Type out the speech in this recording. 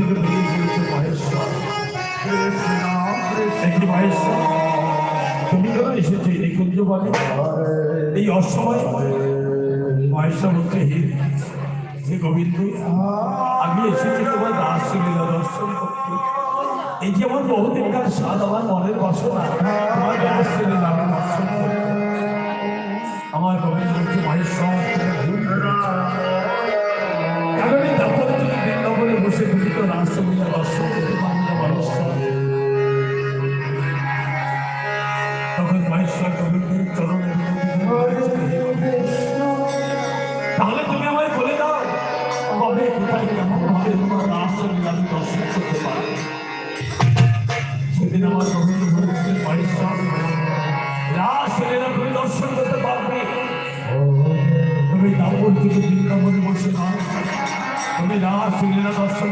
থেকে বেরিয়ে বলছে মহেশ্বর, একটি মহেশ্বর তুমি কেন এসেছো এই কুঞ্জ বলে এই অসময়? মহেশ্বর বলছে হে গোবিন্দ, আমি এসেছি তোমার দাস লীলা দর্শন করতে। এই যে আমার বহুদিনকার স্বাদ, আমার মনের বাসনা তোমার দাস লীলা আমি দর্শন করতে। আমার গোবিন্দ বলছে মহেশ্বর কারণ এই তারপরে তুমি বৃন্দাবনে বসে বিভিন্ন রাসলীলা দর্শন করতে পারবে না মহেশ্বর। তখন মহেশ্বর গোবিন্দের চরণে তাহলে তুমি আমায় বলে দাও কবে কোথায় কেমন ভাবে তোমার রাসলীলা আমি দর্শন করতে পারবো। সেদিন আমার গোবিন্দ বলেছিলেন মহেশ্বর রাসলীলা তুমি দর্শন করতে পারবে। তুমি দাপর থেকে বৃন্দাবনে বসে না, তুমি রাসলীলা দর্শন